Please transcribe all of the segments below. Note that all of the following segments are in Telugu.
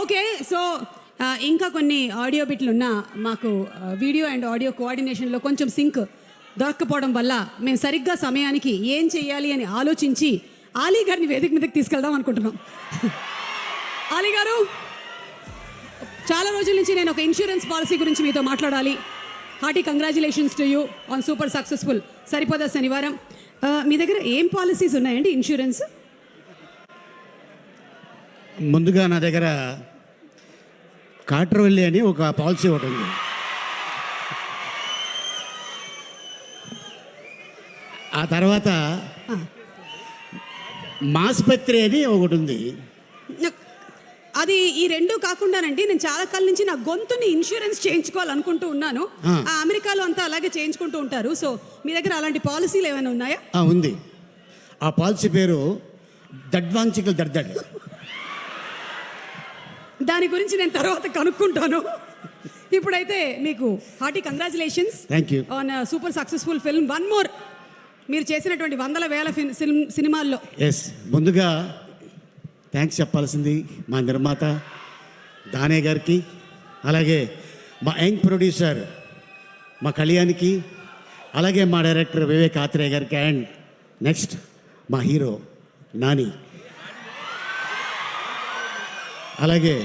ఓకే. సో ఇంకా కొన్ని ఆడియో బిట్లు ఉన్న మాకు వీడియో అండ్ ఆడియో కోఆర్డినేషన్లో కొంచెం సింక్ దొరక్కపోవడం వల్ల మేము సరిగ్గా సమయానికి ఏం చేయాలి అని ఆలోచించి ఆలీ గారిని వేదిక మీదకి తీసుకెళ్దాం అనుకుంటున్నాం. ఆలీ గారు, చాలా రోజుల నుంచి నేను ఒక ఇన్సూరెన్స్ పాలసీ గురించి మీతో మాట్లాడాలి. Hearty congratulations to you on super successful Saripodhaa Sanivaaram. మీ దగ్గర ఏం పాలసీస్ ఉన్నాయండి ఇన్సూరెన్స్? ముందుగా నా దగ్గర కాట్రవల్లి అని ఒక పాలసీ ఒకటి ఉంది. ఆ తర్వాత మాస్పత్రి అని ఒకటి ఉంది. అది ఈ రెండు కాకుండానండి, నేను చాలా కాలం నుంచి నా గొంతుని ఇన్సూరెన్స్ చేయించుకోవాలనుకుంటూ ఉన్నాను. అమెరికాలో అంతా అలాగే చేయించుకుంటూ ఉంటారు. సో మీ దగ్గర అలాంటి పాలసీలు ఏమైనా ఉన్నాయా? ఉంది. ఆ పాలసీ పేరు దడ్వాంచికల్ దర్దడ్. దాని గురించి నేను తర్వాత కనుక్కుంటాను. ఇప్పుడైతే మీకు hearty congratulations on super successful film. One more, మీరు చేసినటువంటి వందల వేల సినిమాల్లో. ఎస్, ముందుగా థ్యాంక్స్ చెప్పాల్సింది మా నిర్మాత దానే గారికి, అలాగే మా యంగ్ ప్రొడ్యూసర్ మా కళ్యాణ్కి, అలాగే మా డైరెక్టర్ వివేక్ ఆత్రేయ గారికి, అండ్ నెక్స్ట్ మా హీరో నాని, అలాగే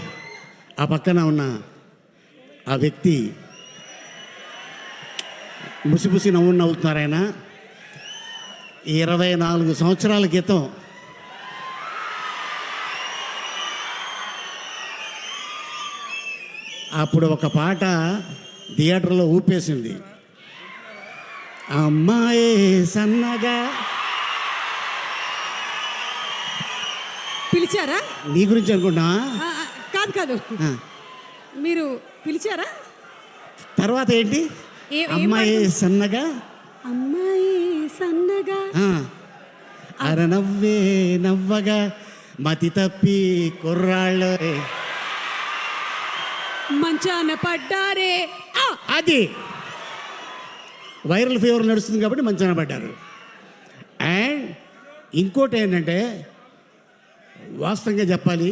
ఆ పక్కన ఉన్న ఆ వ్యక్తి ముసిముసి నవ్వుతున్నారు. ఆయన 24 సంవత్సరాల క్రితం అప్పుడు ఒక పాట థియేటర్లో ఊపేసింది. అమ్మాయి సన్నగా. పిలిచారా? నీ గురించి అనుకున్నా. కాదు కాదు, మీరు పిలిచారా? తర్వాత ఏంటి? అమ్మాయి సన్నగా, అమ్మాయి సన్నగా, అరనవ్వే నవ్వగా, మతి తప్పి కుర్రాళ్ళే మంచాన పడ్డారే. అది వైరల్ ఫీవర్ నడుస్తుంది కాబట్టి మంచాన పడ్డారు. అండ్ ఇంకోటి ఏంటంటే, వాస్తవంగా చెప్పాలి,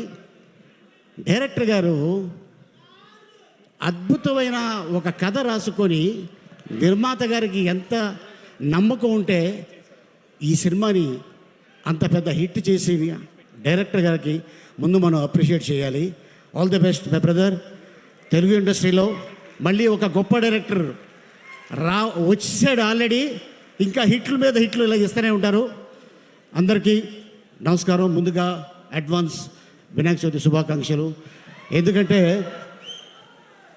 డైరెక్టర్ గారు అద్భుతమైన ఒక కథ రాసుకొని నిర్మాత గారికి ఎంత నమ్మకం ఉంటే ఈ సినిమాని అంత పెద్ద హిట్ చేసి డైరెక్టర్ గారికి ముందు మనం అప్రిషియేట్ చేయాలి. All the best my brother. Telugu ఇండస్ట్రీలో మళ్ళీ ఒక గొప్ప డైరెక్టర్ వచ్చాడు ఆల్రెడీ. ఇంకా హిట్లు మీద హిట్లు ఇలా ఇస్తూనే ఉంటారు. అందరికీ నమస్కారం. ముందుగా అడ్వాన్స్ వినాయక చవితి శుభాకాంక్షలు. ఎందుకంటే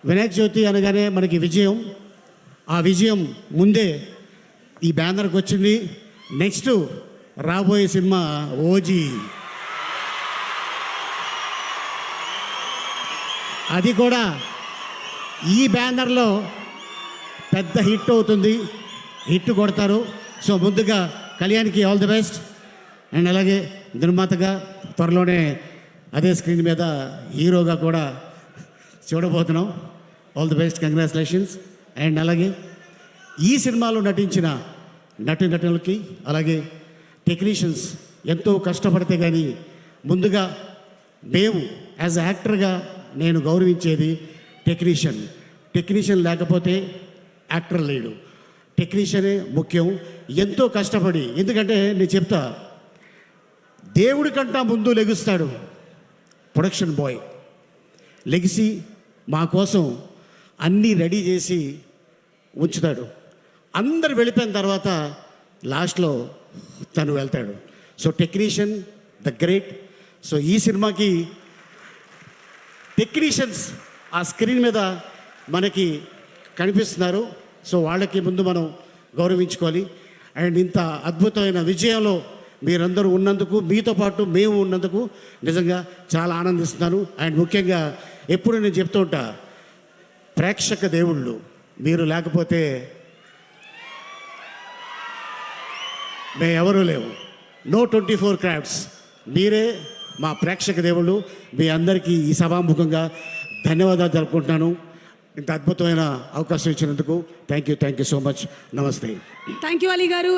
వినాయక చవితి అనగానే మనకి విజయం, ఆ విజయం ముందే ఈ బ్యానర్కి వచ్చింది. నెక్స్ట్ రాబోయే సినిమా ఓజీ, అది కూడా ఈ బ్యానర్లో పెద్ద హిట్ అవుతుంది, హిట్ కొడతారు. సో ముందుగా కళ్యాణ్కి ఆల్ ది బెస్ట్. అండ్ అలాగే నిర్మాతగా త్వరలోనే అదే స్క్రీన్ మీద హీరోగా కూడా చూడబోతున్నాం. All the best, congratulations. And అలాగే ఈ సినిమాలో నటించిన నటులకి, అలాగే టెక్నీషియన్స్ ఎంతో కష్టపడితే కానీ, ముందుగా మేము యాజ్ యాక్టర్గా నేను గౌరవించేది టెక్నీషియన్ లేకపోతే యాక్టర్ లేడు. టెక్నీషియనే ముఖ్యం. ఎంతో కష్టపడి, ఎందుకంటే నేను చెప్తా, దేవుడి కంటా ముందు లెగుస్తాడు ప్రొడక్షన్ బాయ్. లెగిసి మా కోసం అన్నీ రెడీ చేసి ఉంచుతాడు. అందరు వెళ్ళిపోయిన తర్వాత లాస్ట్లో తను వెళ్తాడు. So technician the great. So ఈ సినిమాకి టెక్నీషియన్స్ ఆ స్క్రీన్ మీద మనకి కనిపిస్తున్నారు. సో వాళ్ళకి ముందు మనం గౌరవించుకోవాలి. అండ్ ఇంత అద్భుతమైన విజయంలో మీరందరూ ఉన్నందుకు, మీతో పాటు మేము ఉన్నందుకు నిజంగా చాలా ఆనందిస్తున్నాను. అండ్ ముఖ్యంగా ఎప్పుడు నేను చెప్తూ ఉంటా, ప్రేక్షక దేవుళ్ళు మీరు లేకపోతే మేము ఎవరూ లేవు. నో 24 క్రాఫ్ట్స్, మీరే మా ప్రేక్షక దేవుళ్ళు. మీ అందరికీ ఈ సభాముఖంగా ధన్యవాదాలు జరుపుకుంటున్నాను. ఇంత అద్భుతమైన అవకాశం ఇచ్చినందుకు థ్యాంక్ యూ సో మచ్. నమస్తే. థ్యాంక్ యూ అలీ గారు.